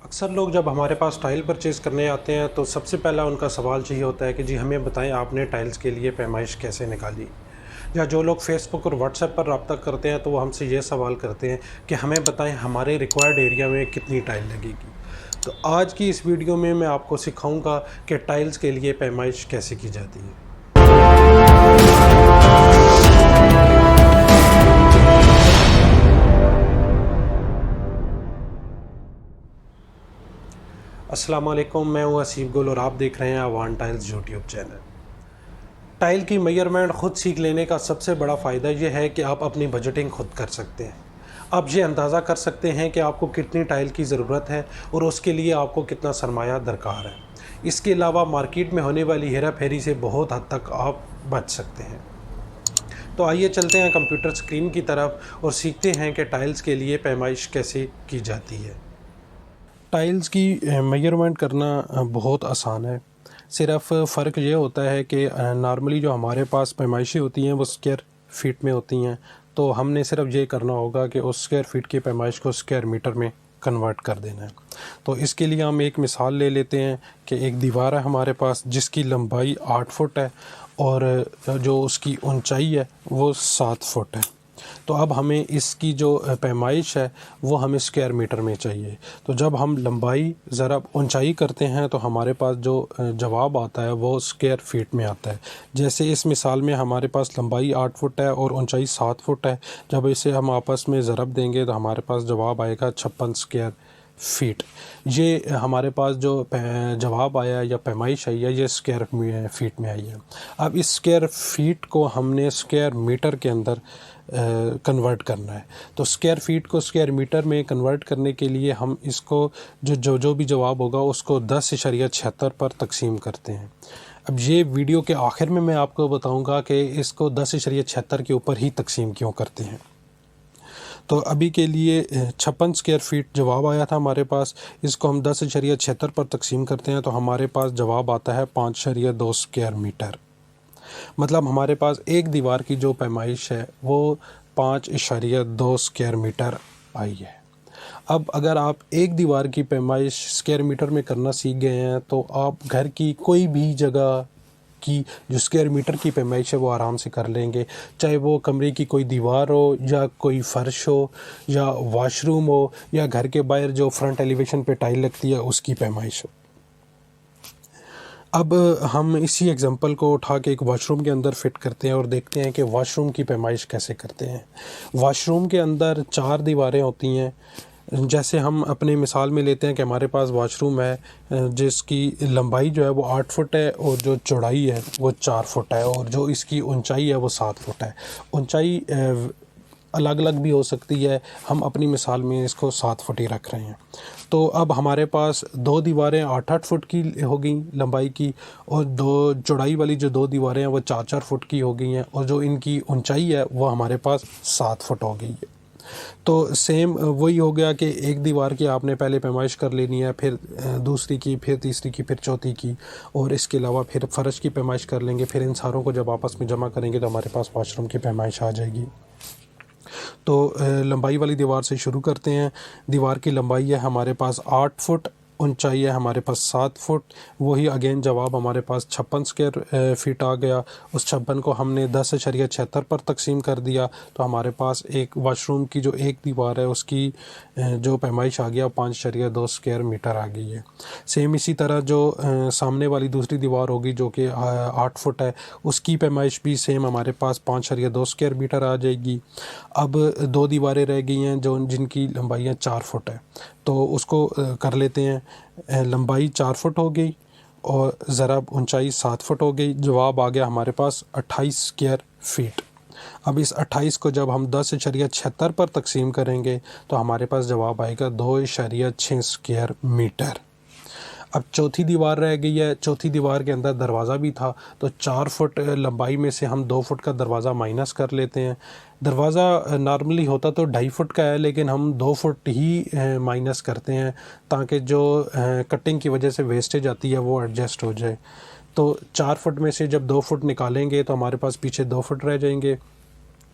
اکثر لوگ جب ہمارے پاس ٹائل پرچیز کرنے آتے ہیں تو سب سے پہلا ان کا سوال یہی ہوتا ہے کہ جی ہمیں بتائیں آپ نے ٹائلز کے لیے پیمائش کیسے نکالی، یا جو لوگ فیس بک اور واٹس ایپ پر رابطہ کرتے ہیں تو وہ ہم سے یہ سوال کرتے ہیں کہ ہمیں بتائیں ہمارے ریکوائرڈ ایریا میں کتنی ٹائل لگے گی۔ تو آج کی اس ویڈیو میں میں آپ کو سکھاؤں گا کہ ٹائلز کے لیے پیمائش کیسے کی جاتی ہے۔ السلام علیکم، میں ہوں حسیب گل اور آپ دیکھ رہے ہیں Awan tiles YouTube channel. Tile کی میجرمنٹ خود سیکھ لینے کا سب سے بڑا فائدہ یہ ہے کہ آپ اپنی بجٹنگ خود کر سکتے ہیں۔ آپ یہ اندازہ کر سکتے ہیں کہ آپ کو کتنی ٹائل کی ضرورت ہے اور اس کے لیے آپ کو کتنا سرمایہ درکار ہے۔ اس کے علاوہ مارکیٹ میں ہونے والی ہیرا پھیری سے بہت حد تک آپ بچ سکتے ہیں۔ تو آئیے چلتے ہیں کمپیوٹر اسکرین کی طرف اور سیکھتے ہیں کہ ٹائلز کے لیے پیمائش کیسے کی جاتی ہے۔ ٹائلز کی میجرمنٹ کرنا بہت آسان ہے، صرف فرق یہ ہوتا ہے کہ نارملی جو ہمارے پاس پیمائشیں ہوتی ہیں وہ اسکوائر فیٹ میں ہوتی ہیں، تو ہم نے صرف یہ کرنا ہوگا کہ اس اسکوائر فیٹ کی پیمائش کو اسکوائر میٹر میں کنورٹ کر دینا ہے۔ تو اس کے لیے ہم ایک مثال لے لیتے ہیں کہ ایک دیوار ہے ہمارے پاس جس کی لمبائی 8 فٹ ہے اور جو اس کی اونچائی ہے وہ 7 فٹ ہے۔ تو اب ہمیں اس کی جو پیمائش ہے وہ ہمیں اسکوائر میٹر میں چاہیے۔ تو جب ہم لمبائی ضرب اونچائی کرتے ہیں تو ہمارے پاس جو جواب آتا ہے وہ اسکوائر فیٹ میں آتا ہے۔ جیسے اس مثال میں ہمارے پاس لمبائی 8 فٹ ہے اور اونچائی 7 فٹ ہے، جب اسے ہم آپس میں ضرب دیں گے تو ہمارے پاس جواب آئے گا 56 اسکوائر فیٹ۔ یہ ہمارے پاس جو جواب آیا یا پیمائش آئی ہے یہ اسکوائر فیٹ میں آئی ہے۔ اب اس اسکوائر فیٹ کو ہم نے اسکوائر میٹر کے اندر کنورٹ کرنا ہے۔ تو اسکوائر فیٹ کو اسکوائر میٹر میں کنورٹ کرنے کے لیے ہم اس کو جو بھی جواب ہوگا اس کو 10.76 پر تقسیم کرتے ہیں۔ اب یہ ویڈیو کے آخر میں آپ کو بتاؤں گا کہ اس کو 10.76 کے اوپر ہی تقسیم کیوں کرتے ہیں۔ تو ابھی کے لیے 56 اسکوائر فیٹ جواب آیا تھا ہمارے پاس، اس کو ہم 10.76 پر تقسیم کرتے ہیں تو ہمارے پاس جواب آتا ہے 5.2 اسکوائر میٹر۔ مطلب ہمارے پاس ایک دیوار کی جو پیمائش ہے وہ 5.2 اسکوائر میٹر آئی ہے۔ اب اگر آپ ایک دیوار کی پیمائش اسکوائر میٹر میں کرنا سیکھ گئے ہیں تو آپ گھر کی کوئی بھی جگہ کی جو اسکوائر میٹر کی پیمائش ہے وہ آرام سے کر لیں گے، چاہے وہ کمرے کی کوئی دیوار ہو یا کوئی فرش ہو یا واش روم ہو یا گھر کے باہر جو فرنٹ ایلیویشن پہ ٹائل لگتی ہے اس کی پیمائش ہو۔ اب ہم اسی ایگزامپل کو اٹھا کے ایک واش روم کے اندر فٹ کرتے ہیں اور دیکھتے ہیں کہ واش روم کی پیمائش کیسے کرتے ہیں۔ واش روم کے اندر 4 دیواریں ہوتی ہیں۔ جیسے ہم اپنے مثال میں لیتے ہیں کہ ہمارے پاس واش روم ہے جس کی لمبائی جو ہے وہ 8 فٹ ہے اور جو چوڑائی ہے وہ 4 فٹ ہے اور جو اس کی اونچائی ہے وہ 7 فٹ ہے۔ اونچائی الگ الگ بھی ہو سکتی ہے، ہم اپنی مثال میں اس کو 7 فٹ ہی رکھ رہے ہیں۔ تو اب ہمارے پاس 2 دیواریں 8 فٹ کی ہو گئیں لمبائی کی، اور چوڑائی والی جو 2 دیواریں ہیں وہ 4 فٹ کی ہو گئی ہیں، اور جو ان کی اونچائی ہے وہ ہمارے پاس 7 فٹ ہو گئی ہے۔ تو سیم وہی ہو گیا کہ ایک دیوار کی آپ نے پہلے پیمائش کر لینی ہے، پھر دوسری کی، پھر تیسری کی، پھر چوتھی کی، اور اس کے علاوہ پھر فرش کی پیمائش کر لیں گے۔ پھر ان ساروں کو جب آپس میں جمع کریں گے تو ہمارے پاس واش روم کی پیمائش آ جائے گی۔ تو لمبائی والی دیوار سے شروع کرتے ہیں۔ دیوار کی لمبائی ہے ہمارے پاس 8 فٹ، اونچائی ہے ہمارے پاس 7 فٹ۔ وہی اگین جواب ہمارے پاس 56 اسکوائر فیٹ آ گیا۔ اس 56 کو ہم نے 10.76 پر تقسیم کر دیا تو ہمارے پاس ایک واش روم کی جو ایک دیوار ہے اس کی جو پیمائش آ گیا 5.2 اسکوائر میٹر آ گئی ہے۔ سیم اسی طرح جو سامنے والی دوسری دیوار ہوگی جو کہ 8 فٹ ہے، اس کی پیمائش بھی سیم ہمارے پاس 5.2 اسکوائر میٹر آ جائے گی۔ اب 2 دیواریں رہ گئی ہیں جن کی لمبائیاں 4 فٹ ہے، تو اس کو کر لیتے ہیں۔ لمبائی 4 فٹ ہو گئی اور ضرب اونچائی 7 فٹ ہو گئی، جواب آ گیا ہمارے پاس 28 اسکوائر فیٹ۔ اب اس 28 کو جب ہم 10.76 پر تقسیم کریں گے تو ہمارے پاس جواب آئے گا 2.6 اسکوائر میٹر۔ اب چوتھی دیوار رہ گئی ہے۔ چوتھی دیوار کے اندر دروازہ بھی تھا، تو 4 فٹ لمبائی میں سے ہم 2 فٹ کا دروازہ مائنس کر لیتے ہیں۔ دروازہ نارملی ہوتا تو 2.5 فٹ کا ہے، لیکن ہم 2 فٹ ہی مائنس کرتے ہیں تاکہ جو کٹنگ کی وجہ سے ویسٹیج آتی ہے وہ ایڈجسٹ ہو جائے۔ تو 4 فٹ میں سے جب 2 فٹ نکالیں گے تو ہمارے پاس پیچھے 2 فٹ رہ جائیں گے۔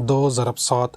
2 ضرب 7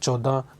14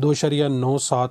2.97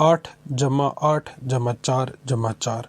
8 + 8 + 4 + 4,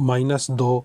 -2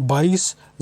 22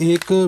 1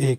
1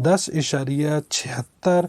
10.76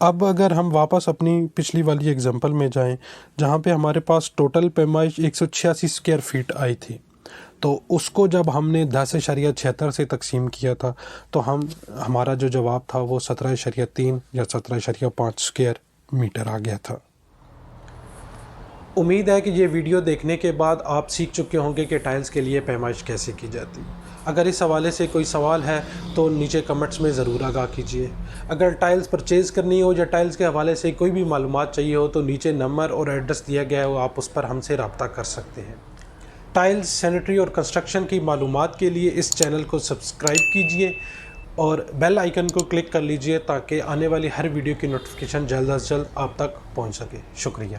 اب اگر ہم واپس اپنی پچھلی والی اگزامپل میں جائیں جہاں پہ ہمارے پاس ٹوٹل پیمائش 186 اسکوائر فیٹ آئی تھی، تو اس کو جب ہم نے 10.76 سے تقسیم کیا تھا تو ہمارا جو جواب تھا وہ 17.3 یا 17.5 اسکوائر میٹر آ گیا تھا۔ امید ہے کہ یہ ویڈیو دیکھنے کے بعد آپ سیکھ چکے ہوں گے کہ ٹائلز کے لیے پیمائش کیسے کی جاتی۔ اگر اس حوالے سے کوئی سوال ہے تو نیچے کمنٹس میں ضرور آگاہ کیجیے۔ اگر ٹائلز پرچیز کرنی ہو یا ٹائلز کے حوالے سے کوئی بھی معلومات چاہیے ہو تو نیچے نمبر اور ایڈریس دیا گیا ہے، آپ اس پر ہم سے رابطہ کر سکتے ہیں۔ ٹائلز، سینیٹری اور کنسٹرکشن کی معلومات کے لیے اس چینل کو سبسکرائب کیجیے اور بیل آئیکن کو کلک کر لیجیے تاکہ آنے والی ہر ویڈیو کی نوٹیفیکیشن جلد از جلد آپ تک پہنچ سکے۔ شکریہ۔